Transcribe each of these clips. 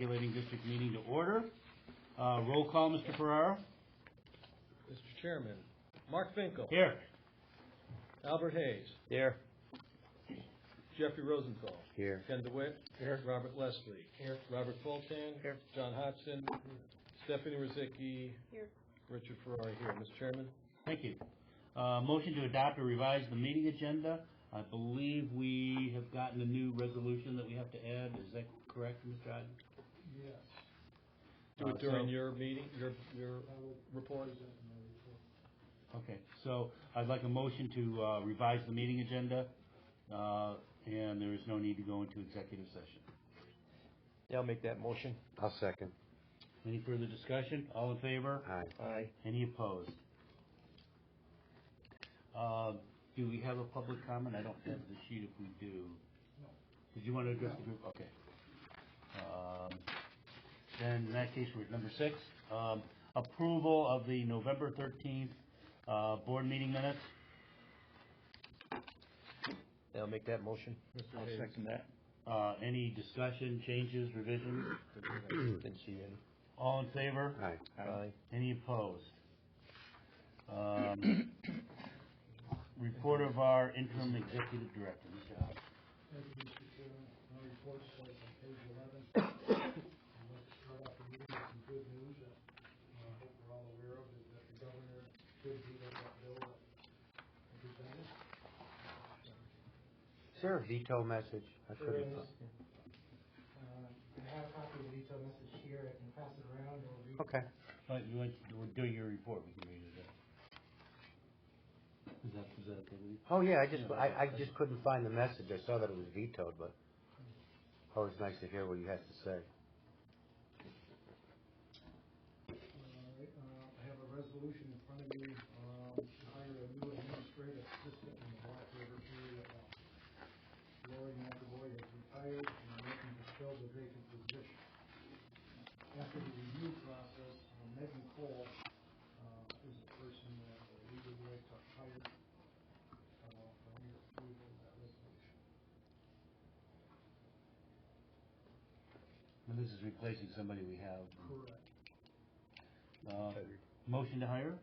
Regulating District meeting to order. Roll call, Mr. Ferrara. Mr. Chairman, Mark Finkel. Here. Albert Hayes. Here. Jeffrey Rosenthal. Here. Ken DeWitt. Here. Robert Leslie. Here. Robert Fulton. Here. John Hudson. Stephanie Rizicki. Here. Richard Ferrari here. Mr. Chairman. Thank you. Motion to adopt or revise the meeting agenda. I believe we have gotten a new resolution that we have to add. Is that correct, Mr. Hodges? Yes. Do it during your meeting, your report. Okay, so I'd like a motion to revise the meeting agenda, and there is no need to go into executive session. Yeah, I'll make that motion. I'll second. Any further discussion? All in favor? Aye. Aye. Any opposed? Do we have a public comment? I don't have the sheet if we do. No. Did you want to address the group? Okay. Then in that case, we're at number 6. Approval of the November 13th board meeting minutes. Yeah, I'll make that motion. I'll second that. Any discussion, changes, revisions? Didn't see any. All in favor? Aye. Aye. Any opposed? Report of our interim executive director, Mr. Hodge. Thank you, Mr. Chairman. My report starts on page 11. I'd like to start off the meeting with some good news that I hope we're all aware of, is that the governor should veto that bill that I presented. Sure, veto message. I There couldn't. is. I have a copy of the veto message here. I can pass it around or read. Okay. We're doing your report, we can read it. Is that okay with you? Oh yeah, I just couldn't find the message. I saw that it was vetoed, but always nice to hear what he has to say. I have a resolution in front of you to hire a new administrative assistant in the Black River area. Lori McAvoy has retired and I'm looking to fill the vacant position. After the review process, Megan Cole is the person that we would like to hire for your approval of that resolution. And this is replacing somebody we have. Correct. Motion to hire?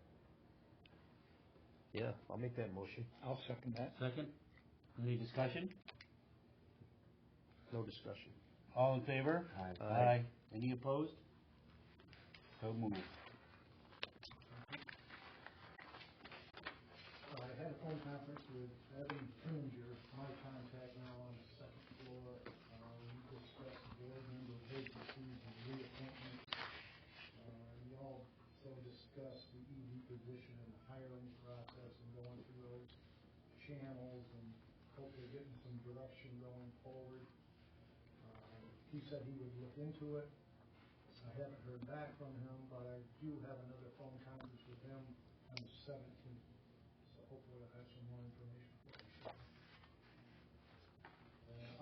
Yeah, I'll make that motion. I'll second that. Second. Any discussion? No discussion. All in favor? Aye. Aye. Any opposed? So moved. I had a phone conference with Evan Tringer, my contact now on the second floor. We discussed board member vacancies and reappointments. We also discussed the ED position and the hiring process and going through those channels and hopefully getting some direction going forward. He said he would look into it. I haven't heard back from him, but I do have another phone conference with him on the 17th. So hopefully I'll have some more information for you.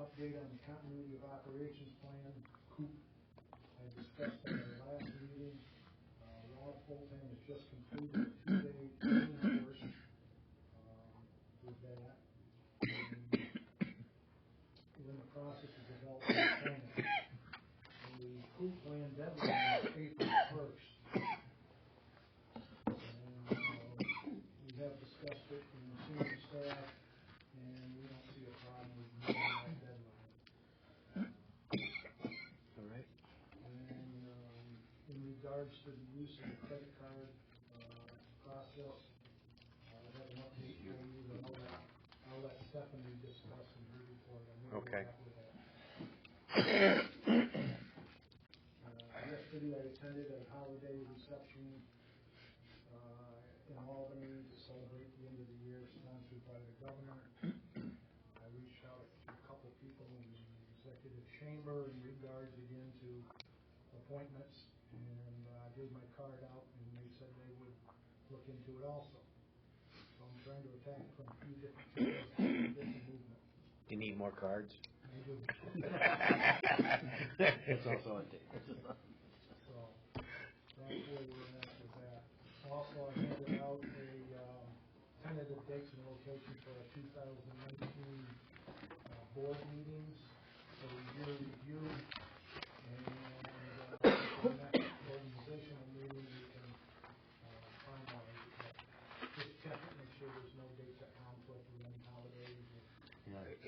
Update on the continuity of operations plan, COOP. I discussed at our last meeting. Rob Fulton has just completed a 2-day training course with that. We're in the process of developing a plan. The COOP plan deadline is April 1st. And we have discussed it in the senior staff, and we don't see a problem with meeting that deadline. All right. And in regards to the use of the credit card process, I have an update for you that I'll let Stephanie discuss in her report. Okay. Yesterday I attended a holiday reception in Albany to celebrate the end of the year, sponsored by the governor. I reached out to a couple people in the executive chamber in regards again to appointments, and I gave my card out, and they said they would look into it also. So I'm trying to attack it from a few different angles to get the movement. Do you need more cards? I do. It's also a date. So that's where we're at with that. Also, I handed out a tentative dates and locations for our 2019 board meetings for your review. And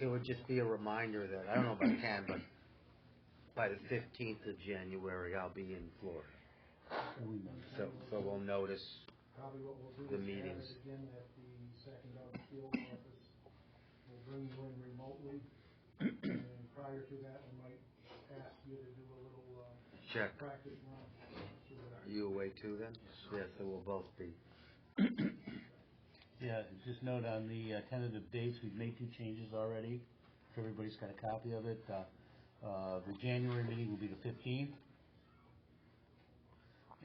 It would just be a reminder that, I don't know if I can, but by the 15th of January, I'll be in Florida. So we'll notice Probably what we'll do the is have meetings. it again at the second of the field office. We'll bring you in remotely, and prior to that, we might ask you to do a little Check. practice run. Are you away too then? Yes, so we'll both be. Yeah, just note on the tentative dates, we've made 2 changes already. If everybody's got a copy of it. The January meeting will be the 15th.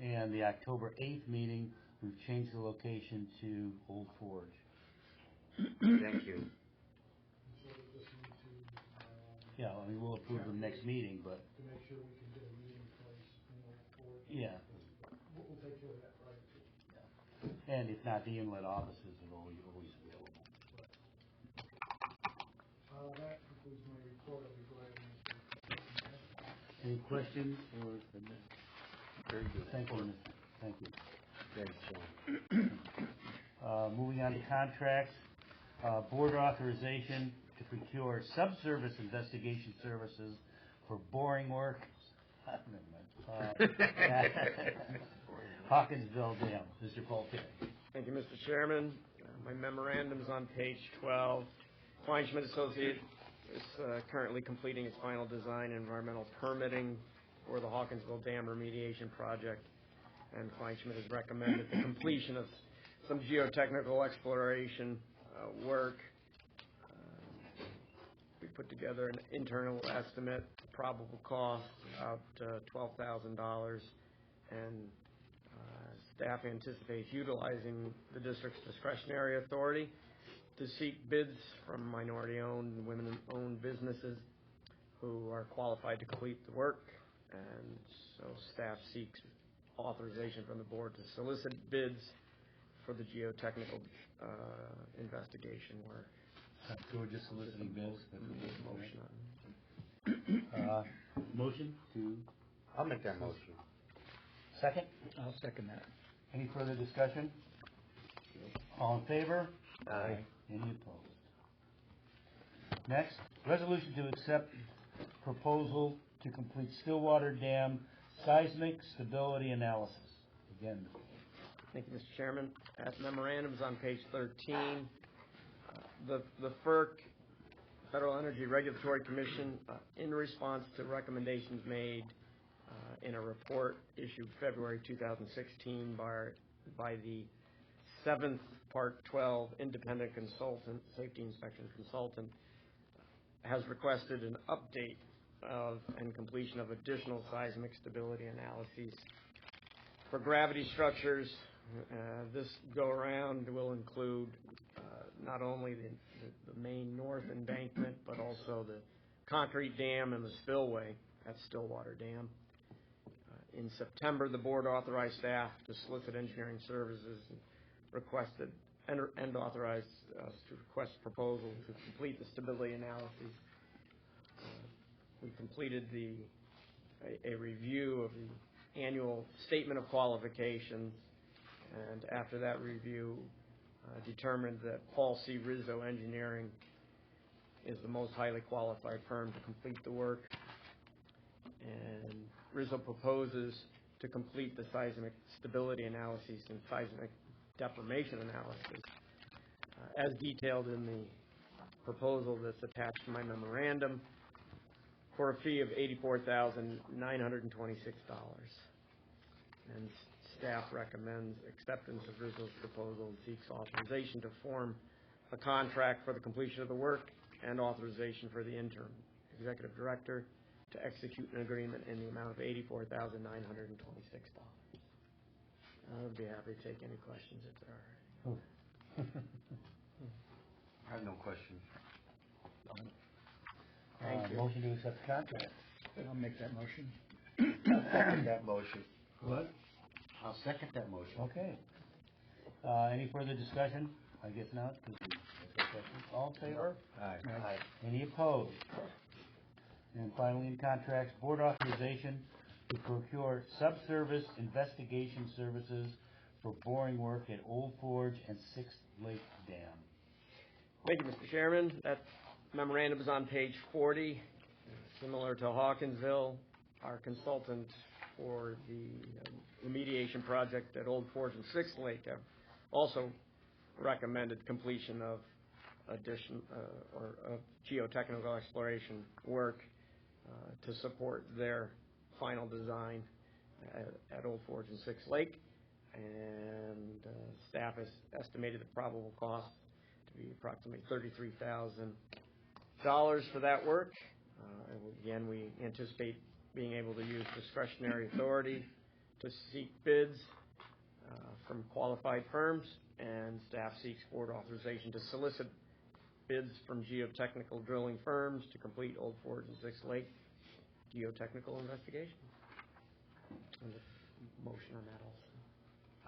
And the October 8th meeting, we've changed the location to Old Forge. Thank you. So we just need to, Yeah, I mean, we'll approve the next meeting, but, to make sure we can get a meeting place, for it. yeah. We'll take care of that prior to. And if not, the inlet offices are always available. That concludes my report. I'll be glad to answer. Any questions or? Very good. Thank you, Mr. Thank you. Thanks, John. Moving on to contracts, board authorization to procure subsurface investigation services for boring work. Hawkinsville Dam, Mr. Polk. Thank you, Mr. Chairman. My memorandum's on page 12. Kleinschmidt Associates is currently completing its final design and environmental permitting for the Hawkinsville Dam remediation project, and Kleinschmidt has recommended the completion of some geotechnical exploration work. We put together an internal estimate, probable cost about $12,000, and staff anticipates utilizing the district's discretionary authority to seek bids from minority-owned and women-owned businesses who are qualified to complete the work. And so staff seeks authorization from the board to solicit bids for the geotechnical investigation work. So we're just soliciting bids. Motion on. Motion to, I'll make that motion. second? I'll second that. Any further discussion? All in favor? Aye. Any opposed? Next, resolution to accept proposal to complete Stillwater Dam seismic stability analysis. Again, Thank you, Mr. Chairman. That memorandum is on page 13. The FERC, Federal Energy Regulatory Commission, in response to recommendations made in a report issued February 2016 by the 7th Part 12 independent consultant, safety inspection consultant, has requested an update of and completion of additional seismic stability analyses for gravity structures. This go-around will include not only the main north embankment, but also the concrete dam and the spillway at Stillwater Dam. In September, the board authorized staff to solicit engineering services and requested and authorized us to request proposal to complete the stability analysis. We completed a review of the annual statement of qualifications, and after that review, determined that Paul C. Rizzo Engineering is the most highly qualified firm to complete the work. And Rizzo proposes to complete the seismic stability analysis and seismic deformation analysis as detailed in the proposal that's attached to my memorandum for a fee of $84,926. And staff recommends acceptance of Rizzo's proposal and seeks authorization to form a contract for the completion of the work and authorization for the interim executive director to execute an agreement in the amount of $84,926. I would be happy to take any questions if there are. I have no questions. Thank you. Motion to accept the contract. I'll make that motion. I'll second that motion. What? I'll second that motion. Okay. Any further discussion? I guess not. All in favor? Aye. Aye. Any opposed? And finally, in contracts, board authorization to procure subsurface investigation services for boring work at Old Forge and Sixth Lake Dam. Thank you, Mr. Chairman. That memorandum is on page 40. Similar to Hawkinsville, our consultant for the remediation project at Old Forge and Sixth Lake have also recommended completion of of geotechnical exploration work to support their final design at Old Forge and Sixth Lake. And staff has estimated the probable cost to be approximately $33,000 for that work. Again, we anticipate being able to use discretionary authority to seek bids from qualified firms, and staff seeks board authorization to solicit bids from geotechnical drilling firms to complete Old Forge and Sixth Lake geotechnical investigation. And a motion on that also.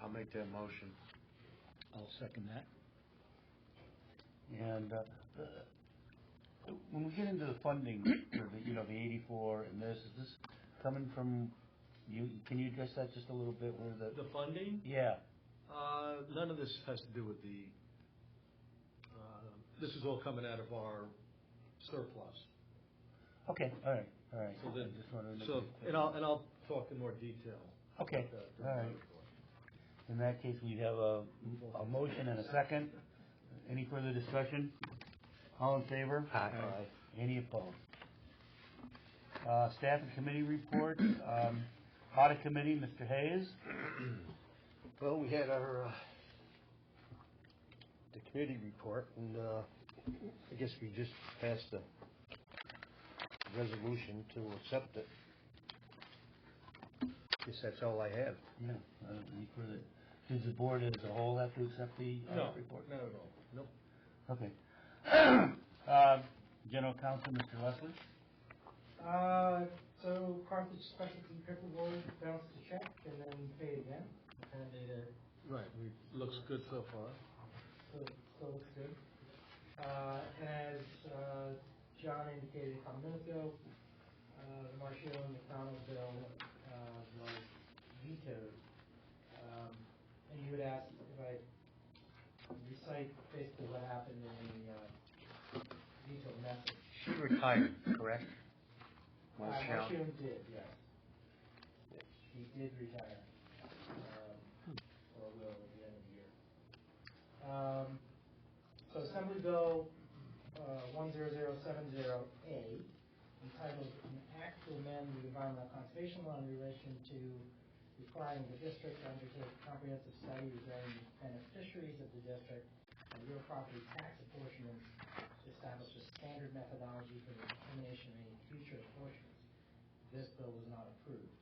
I'll make that motion. I'll second that. And when we get into the funding for the 84 and this, is this coming from you? Can you address that just a little bit? Where the funding? Yeah. None of this has to do with the. This is all coming out of our surplus. Okay. All right. So then, I just wanted to and I'll talk in more detail. Okay. All right. In that case, we have a motion and a second. Any further discussion? All in favor? Aye. Any opposed? Staff and committee reports. Audit committee, Mr. Hayes. Well, we had our the committee report, and I guess we just passed a resolution to accept it. I guess that's all I have. Yeah. Any further? Does the board as a whole have to accept the audit report? Not at all. Nope. Okay. General Counsel, Mr. Leslie. So Carthage Specialty Paperboard bounced a check and then paid again. And it Right. Looks good so far. still looks good. And as John indicated a couple minutes ago, the Marshall and McDonald bill was vetoed. And you would ask if I recite basically what happened in the veto message. She retired, correct? Marshall did, yes. He did retire, or will at the end of the year. So Assembly Bill 10070A, entitled An Act to Amend the Environmental Conservation Law in relation to requiring the district to undertake a comprehensive study regarding the beneficiaries of the district and real property tax apportionments to establish a standard methodology for the determination of any future apportionments. This bill was not approved.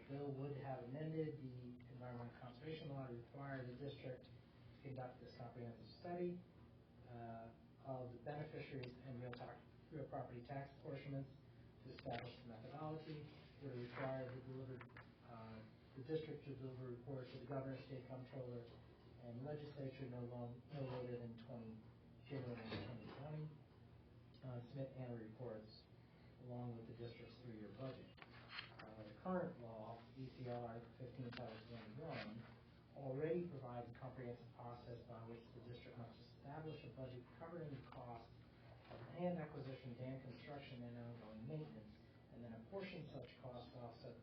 The bill would have amended the Environmental Conservation Law to require the district to conduct this comprehensive study of the beneficiaries and real property tax apportionments to establish the methodology. It would require the district to deliver reports to the governor, state comptroller, and legislature no later than January 2020. Submit annual reports along with the district's 3-year budget. The current law, ECR 15.1, already provides a comprehensive process by which the district must establish a budget covering the cost of land acquisition, dam construction, and ongoing maintenance, and then apportion such costs to offset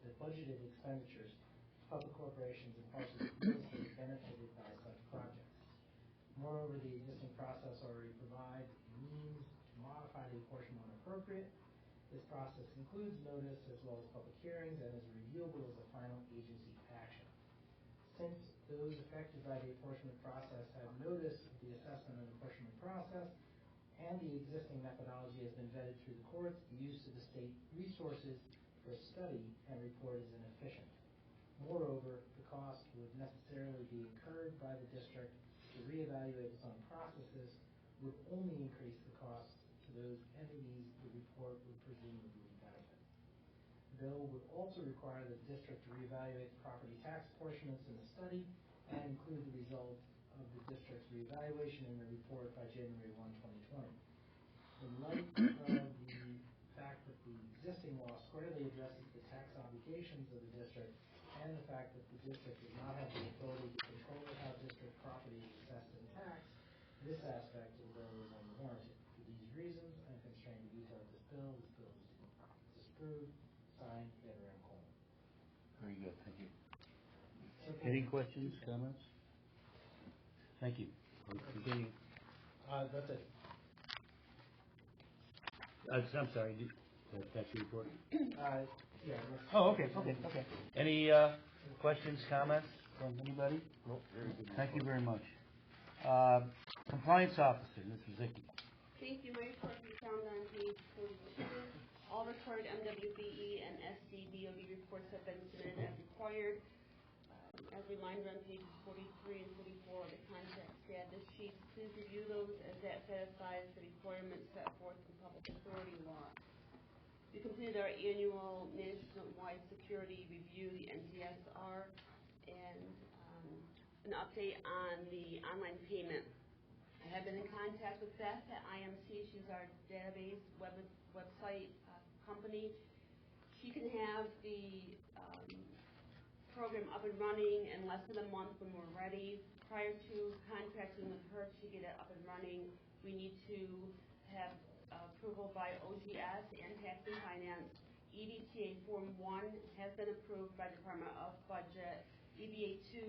the budgeted expenditures of public corporations and parcels of real estate benefited by such projects. Moreover, the existing process already provides means to modify the apportionment when appropriate. This process includes notice as well as public hearings and is reviewable as a final agency action. Since those affected by the apportionment process have noticed the assessment and apportionment process and the existing methodology has been vetted through the courts, the use of the state resources for a study and report is inefficient. Moreover, the cost would necessarily be incurred by the district to reevaluate its own processes would only increase the costs to those entities the report would presumably benefit. The bill would also require the district to reevaluate the property tax apportionments in the study and include the result of the district's reevaluation in the report by January 1, 2020. In light of the fact that the existing law squarely addresses the tax obligations of the district and the fact that the district does not have the authority to control how district property is assessed and taxed, this aspect of the bill is unwarranted. reasons, I'm constrained to use this bill is approved, signed, Better and Coleman. Very good, thank you. Any questions, comments? Thank you. Continue. That's it. I'm sorry, that's your report? Yeah. Oh, okay. Any questions, comments from anybody? Nope, very good. Thank you very much. Compliance officer, Mr. Zicki. Thank you. My report can be found on page 42. All required MWBE and SCBOD reports have been submitted as required. As a reminder, on pages 43 and 44 of the contract status sheets, please review those as that satisfies the requirements set forth in public authority law. We completed our annual nationwide security review, the NCSR, and an update on the online payment. I have been in contact with Beth at IMC. She's our database website company. She can have the program up and running in less than a month when we're ready. Prior to contracting with her to get it up and running, we need to have approval by OGS and Tax and Finance. EDTA Form 1 has been approved by Department of Budget. EBA 2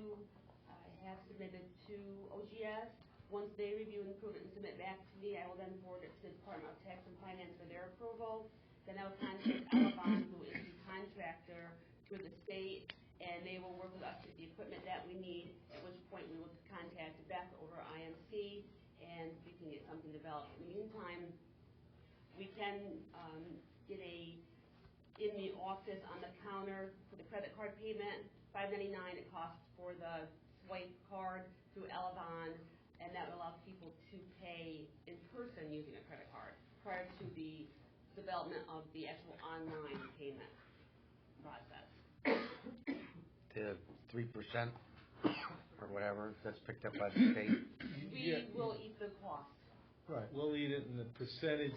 I have submitted to OGS. Once they review and approve it and submit back to me, I will then forward it to the Department of Tax and Finance for their approval. Then I will contact Elevon, who is the contractor through the state, and they will work with us with the equipment that we need, at which point we will contact Beth over IMC, and we can get something developed. In the meantime, we can get in the office on the counter for the credit card payment, $5.99 it costs for the swipe card through Elevon, and that will allow people to pay in person using a credit card prior to the development of the actual online payment process. The 3% or whatever that's picked up by the state. We will eat the cost. Right, we'll eat it in the percentage.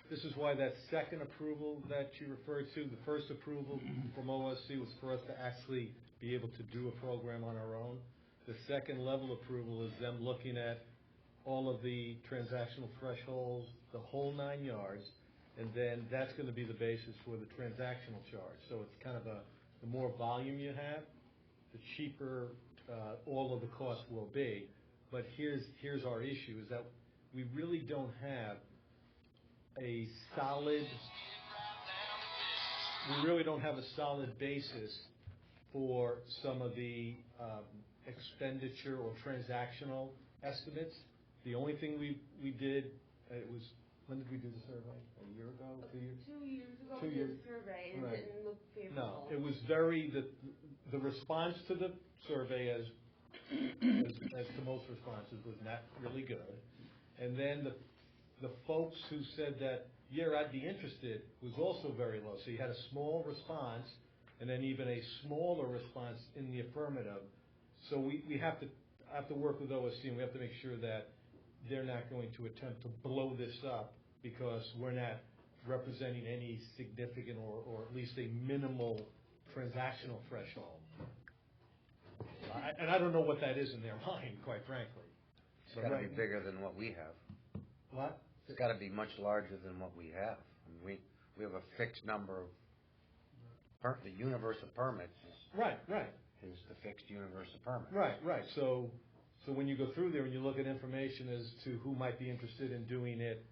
This is why that second approval that you referred to, the first approval from OSC was for us to actually be able to do a program on our own. The second level approval is them looking at all of the transactional thresholds, the whole 9 yards, and then that's going to be the basis for the transactional charge. So it's kind of the more volume you have, the cheaper all of the costs will be. But here's our issue, is that we really don't have a solid, basis for some of the expenditure or transactional estimates. The only thing we did, it was, when did we do the survey? A year ago? 2 years? 2 years ago, 2 we years. did a survey, and Right. it didn't look favorable. No, it was the response to the survey, as to most responses, was not really good. And then the folks who said that, yeah, I'd be interested, was also very low. So you had a small response, and then even a smaller response in the affirmative. So we have to work with OSC, and we have to make sure that they're not going to attempt to blow this up because we're not representing any significant or at least a minimal transactional threshold. And I don't know what that is in their mind, quite frankly. It's got to be bigger than what we have. What? It's got to be much larger than what we have. I mean, we have a fixed number of the universe of permits. Right. Is the fixed universe of permits. Right. So when you go through there and you look at information as to who might be interested in doing it,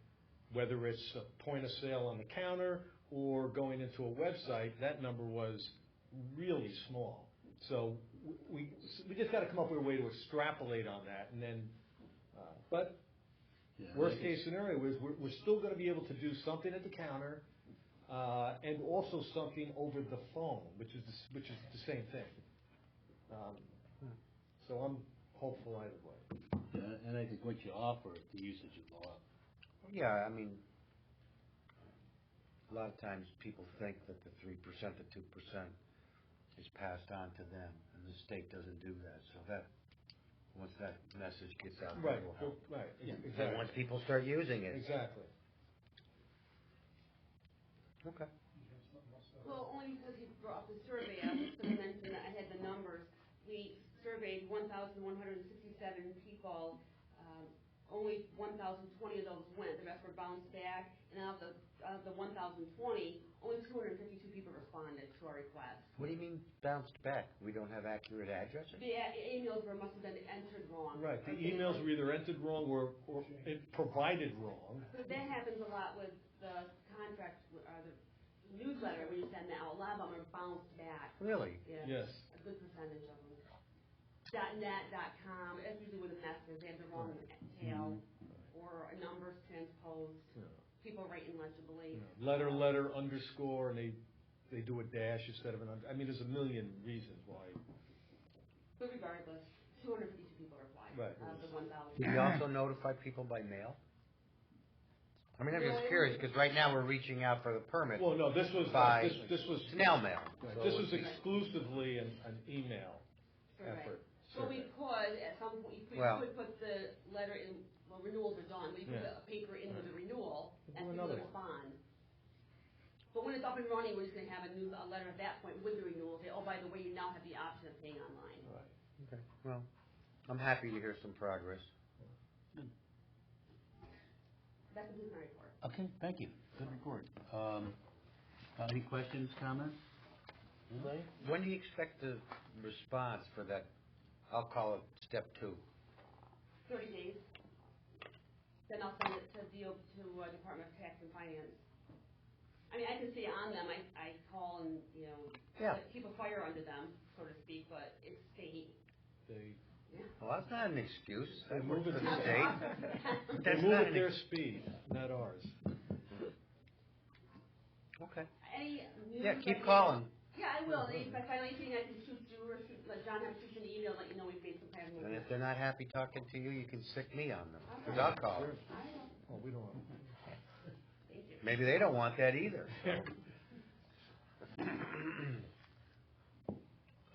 whether it's a point of sale on the counter or going into a website, that number was really small. So we just got to come up with a way to extrapolate on that, and then, but worst case scenario is we're still going to be able to do something at the counter, and also something over the phone, which is the same thing. So I'm hopeful either way. Yeah, and I think what you offer, the usage will go up. Yeah, I mean, a lot of times people think that the 3%, the 2% is passed on to them, and the state doesn't do that. So that, once that message gets out, Right, that will help. right, Then exactly. once people start using it. Exactly. Okay. Well, only because you brought up the survey, I was going to mention that I had the numbers. We surveyed 1,167 people only 1,020 of those went, the rest were bounced back, and out of the 1,020, only 252 people responded to our request. What do you mean bounced back? We don't have accurate addresses? The emails must have been entered wrong. Right, the emails were either entered wrong or it provided wrong. So that happens a lot with the contract, the newsletter, when you send that out, a lot of them are bounced back. Really? Yeah. Yes. A good percentage of them. .net, .com, that's usually with a message, they have the wrong tail, or a number's transposed, people write illegibly. Letter, underscore, and they do a dash instead of an I mean, there's a million reasons why. But regardless, 252 people replied, Right. out of the 1,000. Do you also notify people by mail? I mean, I'm just curious, because right now we're reaching out for the permit Well, no, this was by this was snail mail. right, So this was it's- exclusively an email Right. effort. But we could, at some point, we Well- could put the letter in, well, renewals are done, we put a paper in with the renewal, and people another one. respond. But when it's up and running, we're just gonna have a letter at that point with the renewal, say, oh, by the way, you now have the option of paying online. Right. Okay, well, I'm happy to hear some progress. That concludes my report. Okay, thank you. Good report. Any questions, comments? When do you expect the response for that, I'll call it step 2? 30 days. Then I'll send it to Department of Tax and Finance. I mean, I can see on them, I call and, Yeah. keep a fire under them, so to speak, but it's state. They Well, that's not an excuse. They That move works it for the at state. they That's move not at an their speed, not ours. Okay. Any news? Yeah, keep I- calling. Yeah, I will. If I find anything, I can shoot you or let John have shoot you an email, let you know we've made some kind of And movement. if they're not happy talking to you, you can sick me on them, because I'll call them. I will. Oh, we don't want. Thank you. Maybe they don't want that either.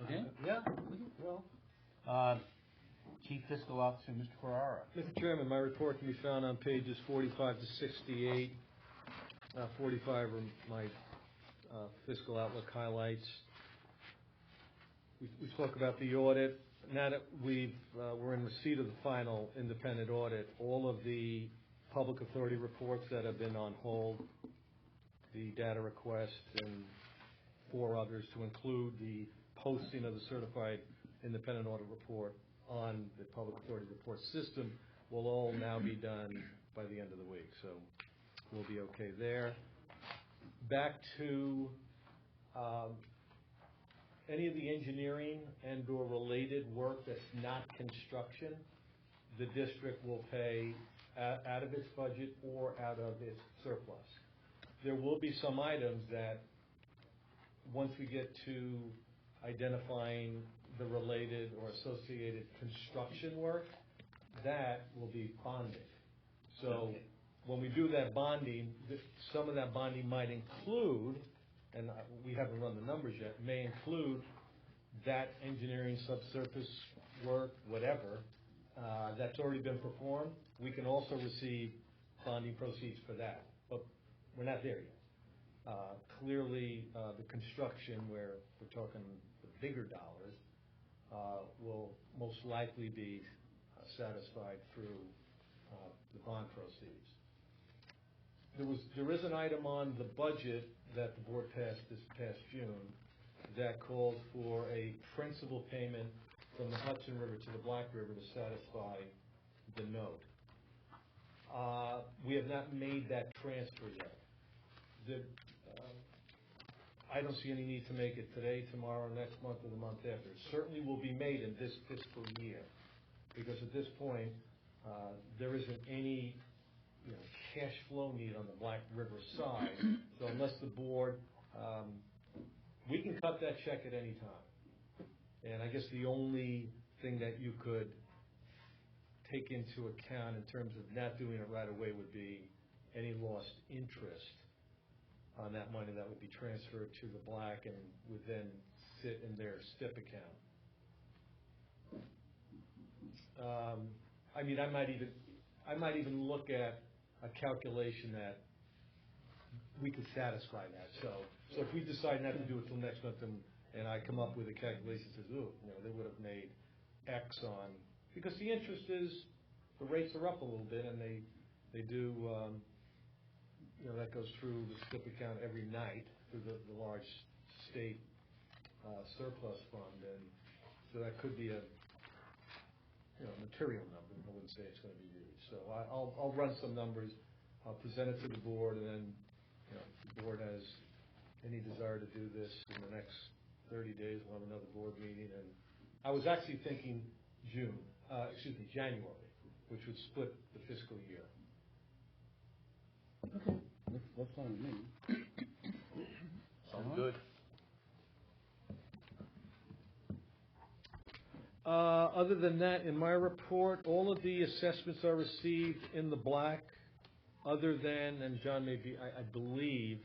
Okay? Yeah, well. Chief Fiscal Officer, Mr. Ferrara. Mr. Chairman, my report can be found on pages 45 to 68. 45 are my fiscal outlook highlights. We spoke about the audit. Now that we're in receipt of the final independent audit, all of the public authority reports that have been on hold, the data request, and 4 others to include the posting of the certified independent audit report on the public authority report system will all now be done by the end of the week. So we'll be okay there. Back to any of the engineering and or related work that's not construction, the district will pay out of its budget or out of its surplus. There will be some items that, once we get to identifying the related or associated construction work, that will be bonded. So when we do that bonding, some of that bonding might include, and we haven't run the numbers yet, may include that engineering subsurface work, whatever, that's already been performed. We can also receive bonding proceeds for that, but we're not there yet. Clearly, the construction, where we're talking the bigger dollars, will most likely be satisfied through the bond proceeds. There is an item on the budget that the board passed this past June that called for a principal payment from the Hudson River to the Black River to satisfy the note. We have not made that transfer yet. I don't see any need to make it today, tomorrow, next month, or the month after. It certainly will be made in this fiscal year, because at this point, there isn't any cash flow need on the Black River side. So unless the board, we can cut that check at any time. And I guess the only thing that you could take into account in terms of not doing it right away would be any lost interest on that money that would be transferred to the Black and would then sit in their STIP account. I mean, I might even look at a calculation that we could satisfy that. So if we decide not to do it till next month, and I come up with a calculation that says, they would have made X on, because the interest is the rates are up a little bit, and they do, that goes through the STIP account every night through the large state surplus fund, and so that could be a material number. I wouldn't say it's going to be huge. So I'll run some numbers. I'll present it to the board, and then if the board has any desire to do this in the next 30 days, we'll have another board meeting. And I was actually thinking January, which would split the fiscal year. Okay, that's fine with me. Sounds good. Other than that, in my report, all of the assessments are received in the black, other than, and John may be, I believe,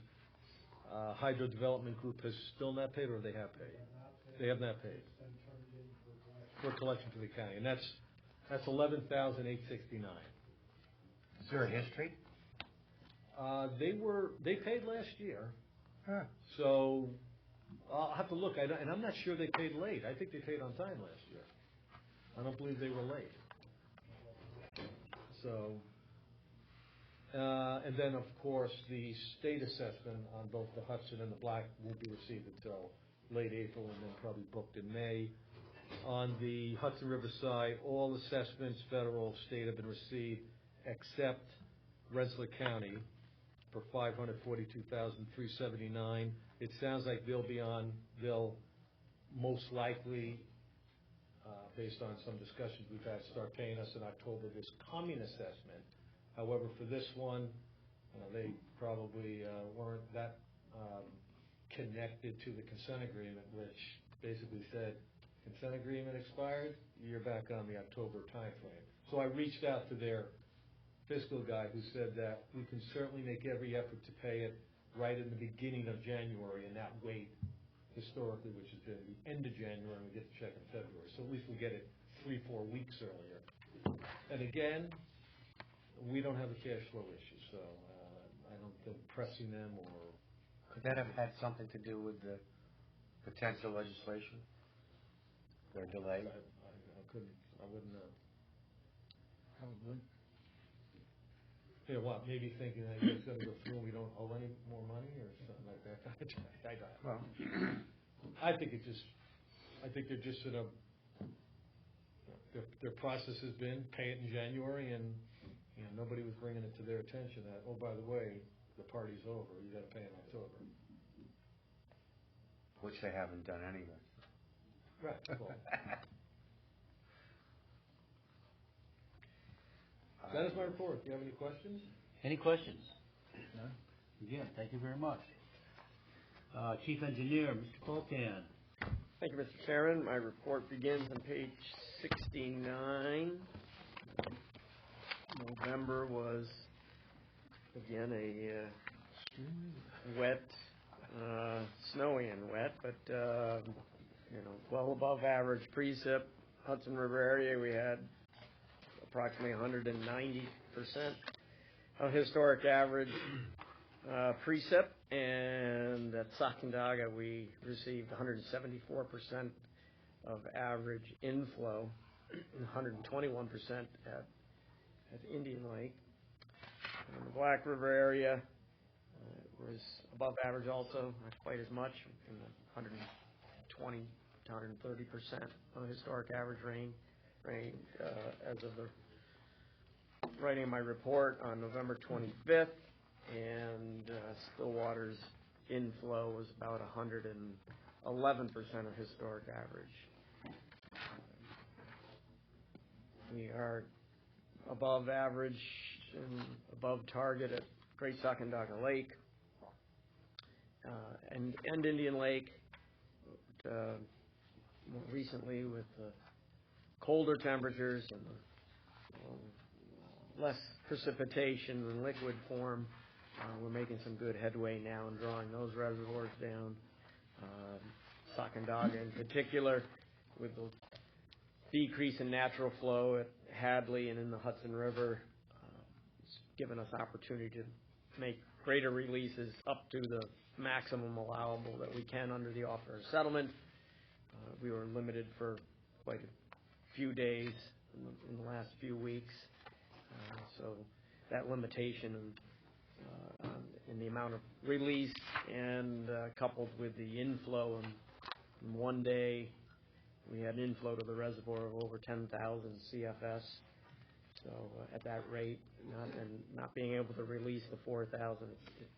Hydro Development Group has still not paid, or they have paid? They have not paid. For collection to the county, and that's $11,869. Is there a history? They paid last year, Huh. so I'll have to look. And I'm not sure they paid late. I think they paid on time last year. I don't believe they were late. So, and then of course the state assessment on both the Hudson and the Black won't be received until late April, and then probably booked in May. On the Hudson River side, all assessments, federal, state, have been received except Rensselaer County for $542,379. It sounds like they'll most likely, based on some discussions we've had, start paying us in October this coming assessment. However, for this one, they probably weren't that connected to the consent agreement, which basically said, consent agreement expired, you're back on the October timeframe. So I reached out to their fiscal guy, who said that we can certainly make every effort to pay it right in the beginning of January, and not wait historically, which has been the end of January, and we get the check in February. So at least we get it 3-4 weeks earlier. And again, we don't have a cash flow issue, so I don't think pressing them or... Could that have had something to do with the potential legislation? Their delay? I wouldn't know. Probably. Yeah, what, maybe thinking that it's going to go through and we don't owe any more money or something like that. I don't know. Well, I think they're just in a, their process has been pay it in January, and nobody was bringing it to their attention that, oh, by the way, the party's over, you got to pay in October. which they haven't done anyway. Right. Well, that is my report. Do you have any questions? Any questions? None? Again, thank you very much. Chief Engineer, Mr. Coltan. Thank you, Mr. Chairman. My report begins on page 69. November was, again, a wet, snowy and wet, but, well above average precip. Hudson River area, we had approximately 190% of historic average precip, and at Sacandaga we received 174% of average inflow, and 121% at Indian Lake. In the Black River area was above average also, not quite as much, in the 120 to 130% of historic average rain as of the writing of my report on November 25th, and Stillwater's inflow was about 111% of historic average. We are above average and above target at Great Sacandaga Lake and Indian Lake. More recently, with the colder temperatures and less precipitation in liquid form, we're making some good headway now in drawing those reservoirs down. Sacandaga in particular, with the decrease in natural flow at Hadley and in the Hudson River, it's given us opportunity to make greater releases up to the maximum allowable that we can under the offer of settlement. We were limited for quite a few days in the last few weeks, So that limitation in the amount of release and coupled with the inflow, in one day we had an inflow to the reservoir of over 10,000 CFS. So at that rate, not being able to release the 4,000, it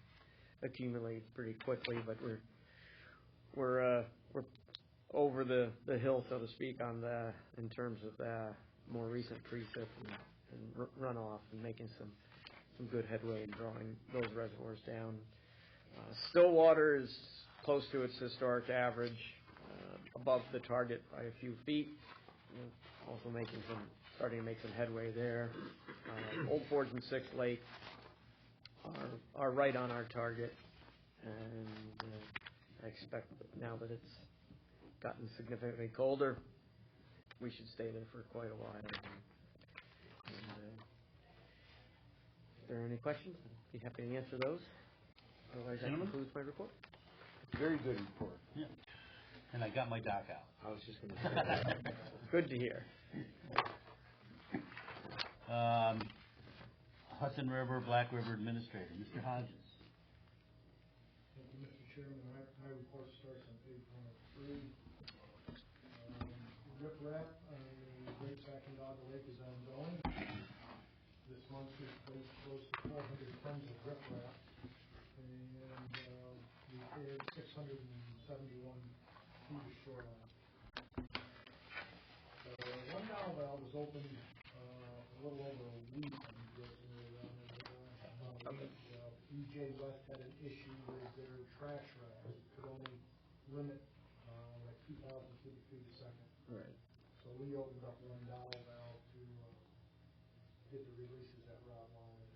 accumulates pretty quickly. But we're over the hill, so to speak, on in terms of the more recent precip and runoff, and making some good headway in drawing those reservoirs down. Stillwater is close to its historic average, above the target by a few feet. Also starting to make some headway there. Old Forge and Six Lake are right on our target, and I expect that now that it's gotten significantly colder, we should stay there for quite a while. If there are any questions, I'd be happy to answer those. Otherwise, that concludes my report. Very good report. Yeah. And I got my dock out. I was just gonna say that. Good to hear. Hudson River, Black River Administrator, Mr. Hodges. Thank you, Mr. Chairman. My report starts on page 103. Riprap on the Great Sac and Dogger Lake is ongoing. This month we've placed close to 400 tons of riprap, and we cleared 671 feet of shoreline. One valve was opened a little over a week ago. EJ West had an issue with their trash route. It could only limit like 2,000 cubic feet a second. Right. So we opened up one valve to get the releases at route line,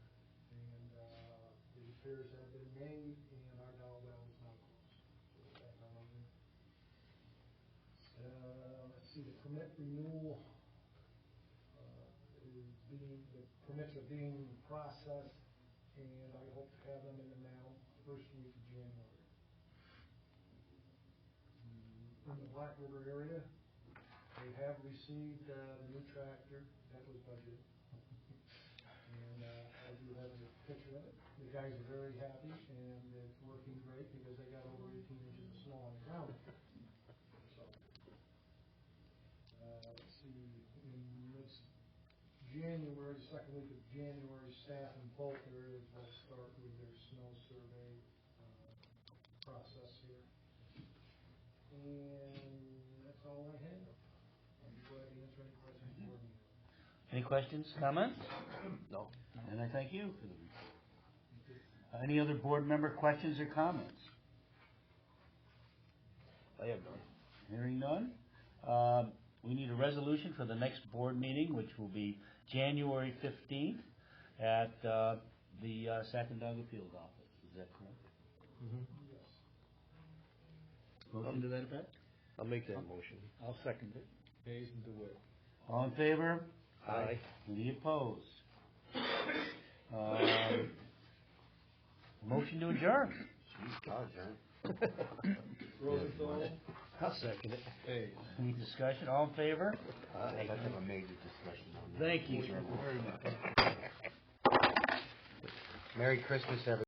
and the repairs have been made, and our valve is now closed. So we're back on our own. Let's see, the permit renewal the permits are being processed, and I hope to have them in the mail first week of January. In the Black River area, they have received the new tractor that was budgeted, and I do have a picture of it. The guys are very happy, and it's working great because they got over 18 inches of snow on the ground. So, let's see, in this January, second week of January, staff in both areas will start with their snow survey process here. And that's all I have. I'll be glad to answer any questions you have. Any questions, comments? No. And I thank you for the report. Any other board member questions or comments? I have none. Hearing none. We need a resolution for the next board meeting, which will be January 15th at the Sacandaga Field office. Is that correct? Yes. Motion to that effect? I'll make that motion. I'll second it. Hayes and DeWitt. All in favor? Aye. Any opposed? Motion to adjourn. Jeez, God, John. Rosenthal. I'll second it. Hayes. Any discussion? All in favor? Let's have a major discussion on that. Thank you very much. Merry Christmas, everyone.